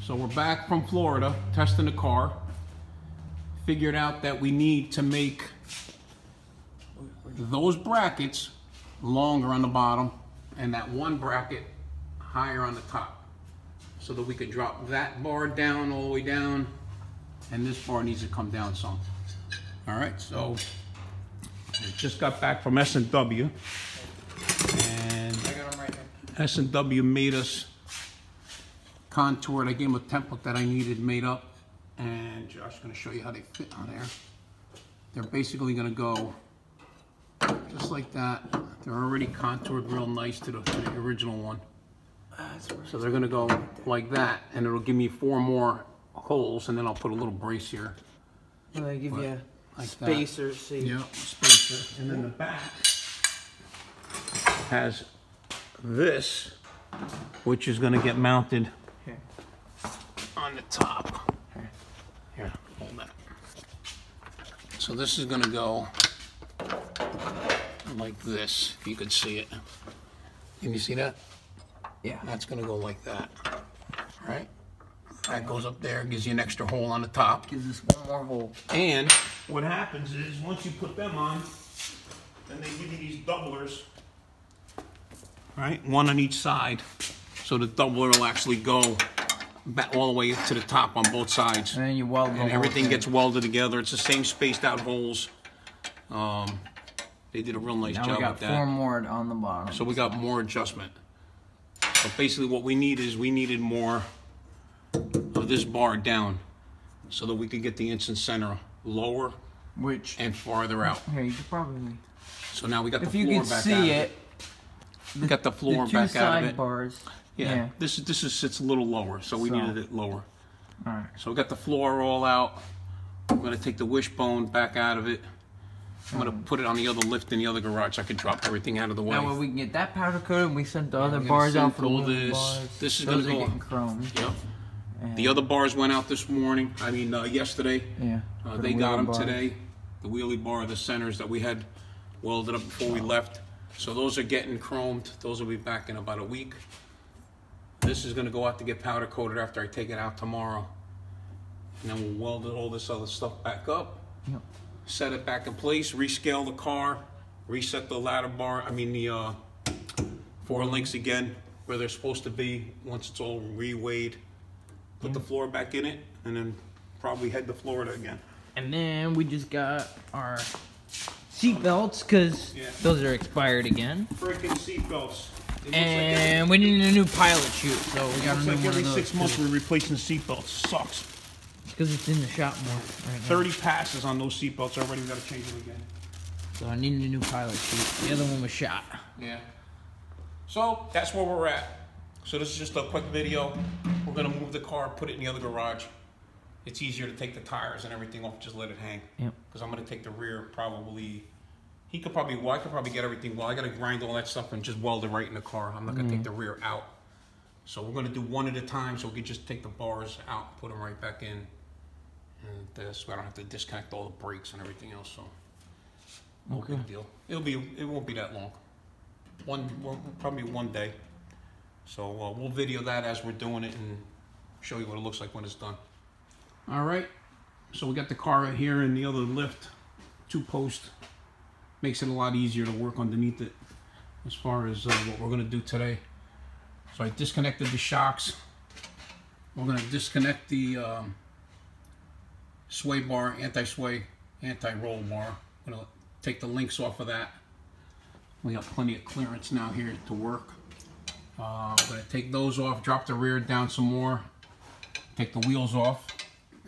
So we're back from Florida, testing the car. Figured out that we need to make those brackets longer on the bottom and that one bracket higher on the top, so that we could drop that bar down all the way down, and this bar needs to come down some. All right, so I just got back from S&W, and S&W made us contoured. I gave them a template that I needed made up, and Josh's going to show you how they fit on there. They're basically going to go just like that. They're already contoured real nice to the original one. So they're going to go like that, and it'll give me 4 more holes, and then I'll put a little brace here. And they give you a like spacer. See? Yeah, spacer. And then the back has this, which is going to get mounted on the top. Here, hold that. So this is going to go like this, if you could see it. Can you see that? Yeah. That's going to go like that. Right? That goes up there, gives you an extra hole on the top. Gives us 1 more hole. And what happens is, once you put them on, then they give you these doublers, right? 1 on each side. So the doubler will actually go back all the way to the top on both sides. And then you weld them. And everything gets welded together. It's the same spaced out holes. They did a real nice job with that. Now we got 4 more on the bottom. So we got more adjustment. So basically what we need is, we needed more of this bar down, so that we could get the instant center lower and farther out. Here, you could probably. So now we got the If floor you back could out see of it, we got the floor the back out of it. bars. Yeah. This sits a little lower, so we needed it lower. All right. So we got the floor all out. I'm gonna take the wishbone back out of it. I'm gonna put it on the other lift in the other garage, so I can drop everything out of the way. That way we can get that powder coated, and we sent the other bars out for the little bars. This is Those gonna are go. getting chromed. Yep. The other bars went out this morning. I mean, yesterday. Yeah. They got them today. The wheelie bar, the centers that we had welded up before we left. So those are getting chromed. Those will be back in about a week. This is gonna go out to get powder coated after I take it out tomorrow. And then we'll weld all this other stuff back up. Yep. Set it back in place, rescale the car, reset the ladder bar, the 4 links again where they're supposed to be once it's all re-weighed. Put the floor back in it, and then probably head to Florida again. And then we just got our seat belts, because those are expired again. Freaking seat belts. And we need a new pilot chute, so we got a new one of every those. 6 months we're replacing seat belts. Sucks. Because it's in the shop more right now. 30 passes on those seat belts already. We gotta change them again. So I needed a new pilot chute. The other one was shot. Yeah. So that's where we're at. So this is just a quick video. We're gonna move the car, put it in the other garage. It's easier to take the tires and everything off, just let it hang. Yep. Because I'm gonna take the rear probably. I could probably get everything. Well, I gotta grind all that stuff and just weld it right in the car. I'm not gonna take the rear out. So we're gonna do one at a time, so we can just take the bars out, put them right back in. And so I don't have to disconnect all the brakes and everything else. So no big deal. It won't be that long. Probably one day. So we'll video that as we're doing it and show you what it looks like when it's done. All right. So we got the car right here and the other lift, 2-post. Makes it a lot easier to work underneath it as far as what we're gonna do today. So I disconnected the shocks. We're gonna disconnect the sway bar, anti-sway, anti-roll bar. I'm gonna take the links off of that. We got plenty of clearance now here to work. I'm gonna take those off, drop the rear down some more, take the wheels off,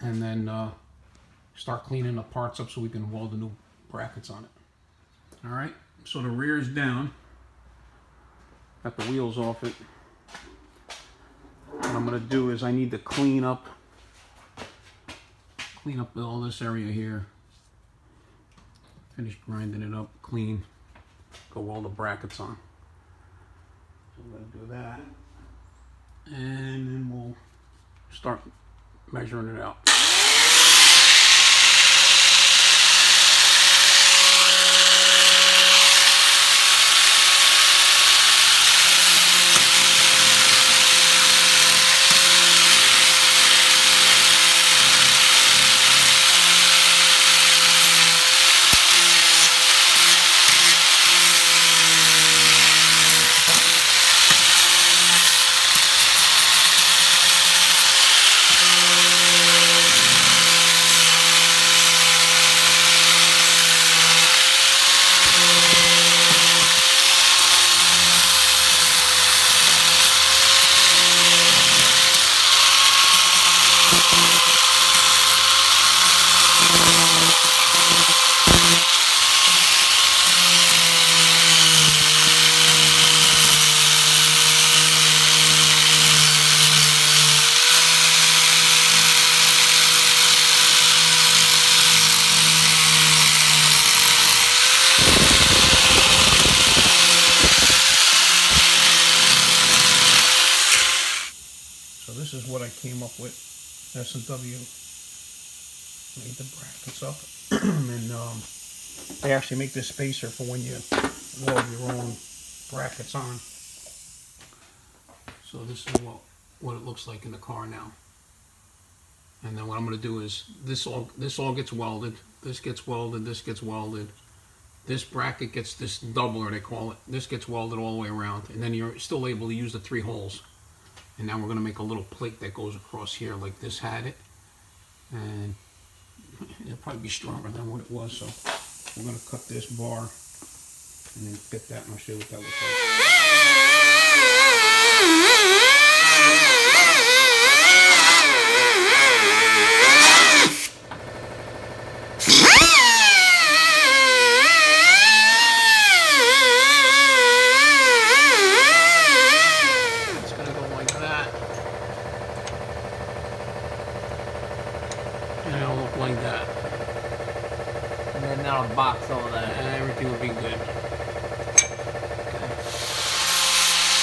and then start cleaning the parts up so we can weld the new brackets on it. All right, so the rear is down. Got the wheels off it. What I'm gonna do is I need to clean up all this area here. Finish grinding it up, clean. Go weld the brackets on. So I'm gonna do that. And then we'll start measuring it out. So this is what I came up with. S&W made the brackets up. And they actually make this spacer for when you weld your own brackets on. So this is what it looks like in the car now. And then what I'm going to do is this all gets welded. This gets welded. This gets welded. This bracket gets this doubler, they call it. This gets welded all the way around, and then you're still able to use the 3 holes. And now we're going to make a little plate that goes across here like this had it. And it'll probably be stronger than what it was. So we're going to cut this bar and then fit that, and I'll show you what that looks like. Like that. And then that'll box all that. And everything will be good. Okay.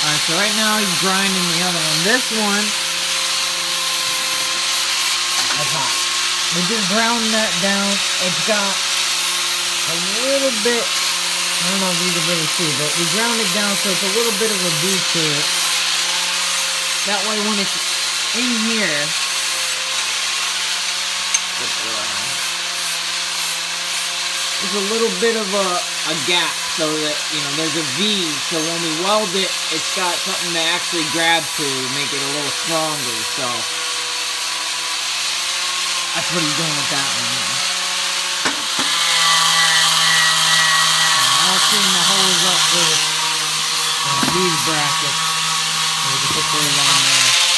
Alright, so right now he's grinding the other one. This one, that's hot. We just ground that down. It's got a little bit, I don't know if you can really see, but we ground it down so it's a little bit of a V to it. That way when it's in here, there's a little bit of a gap so that, you know, there's a V, so when we weld it, it's got something to actually grab to make it a little stronger, so that's what he's doing with that one. I'll clean the holes up with these brackets, so we can put those on there.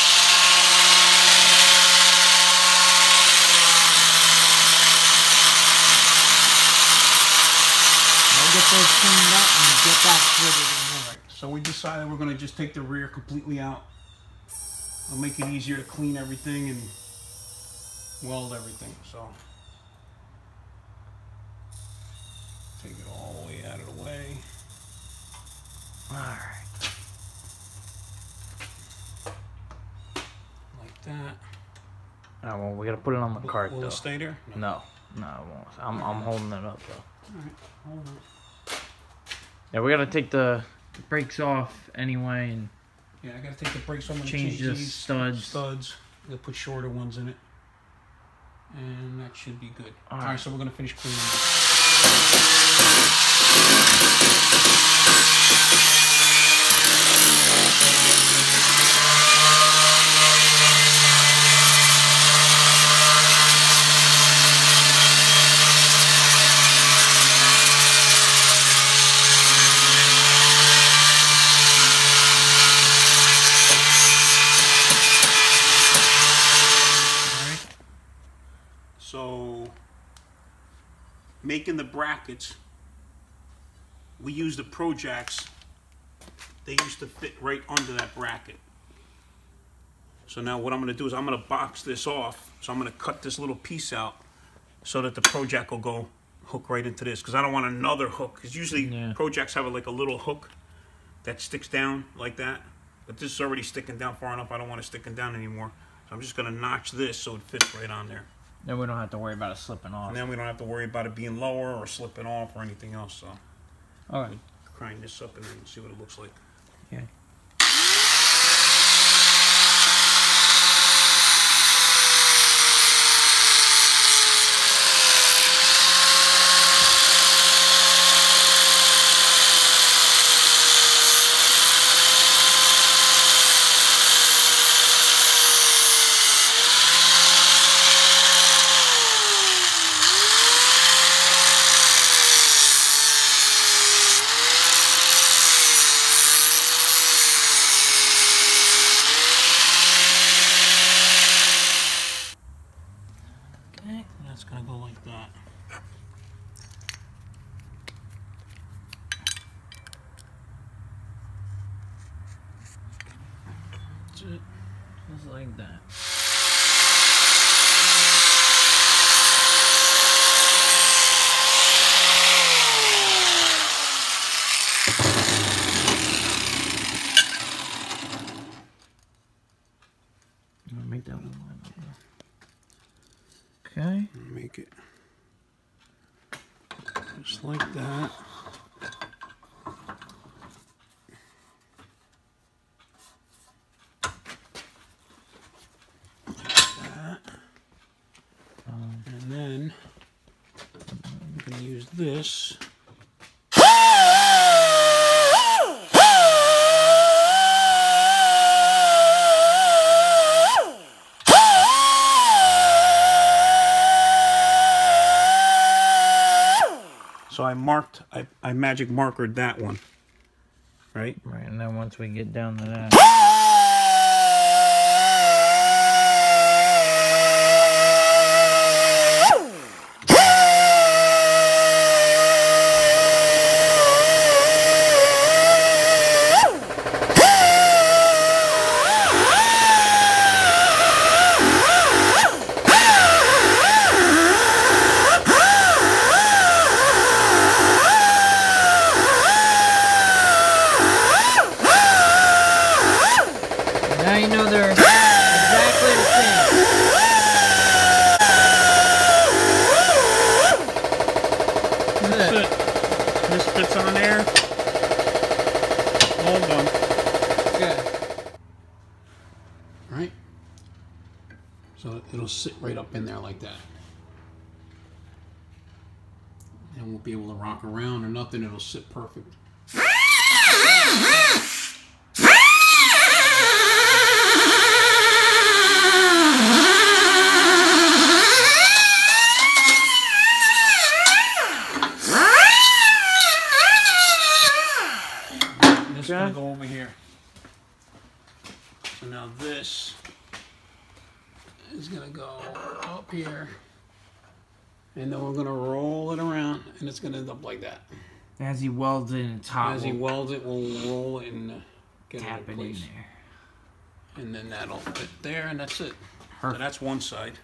Get those cleaned up and get that fitted in. Alright, so we decided we're going to just take the rear completely out. It'll make it easier to clean everything and weld everything. So take it all the way out of the way. Alright. Like that. Oh, well, we gotta put it on the cart, Will though. it stay there? No, it won't. I'm holding it up, though. Alright, hold on. Yeah, we gotta take the brakes off anyway and Yeah, I gotta take the brakes off and change the these studs. I'm gonna put shorter ones in it. And that should be good. All right. Alright, so we're gonna finish cleaning this. So, making the brackets, we use the Pro-Jacks. They used to fit right under that bracket. So now what I'm going to do is I'm going to box this off. So I'm going to cut this little piece out so that the Pro-Jack will go hook right into this. Because I don't want another hook. Because usually Pro-Jacks have like a little hook that sticks down like that. But this is already sticking down far enough. I don't want it sticking down anymore. So I'm just going to notch this so it fits right on there. Then we don't have to worry about it slipping off. And then we don't have to worry about it being lower or slipping off or anything else. So, alright. Grind this up and then see what it looks like. Yeah. That's gonna go like that. That's it. Just like that. I'm gonna make that one. Okay. Make it just like that. And then I'm going to use this. So I magic markered that one, right? Right, and then once we get down to that. Now you know they're exactly the same. That's it. This fits on there. All done. Good. Right? So it'll sit right up in there like that. And won't be able to rock around or nothing. It'll sit perfect. This is going to go over here. So now this is going to go up here. And then we're going to roll it around. And it's going to end up like that. As he welds it in top. As he welds it, we'll roll it and get tap it in place. there. And then that'll fit there, and that's it. Perfect. So that's one side.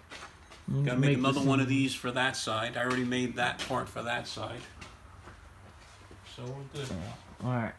Gotta make another one of these for that side. I already made that part for that side. So we're good. Alright.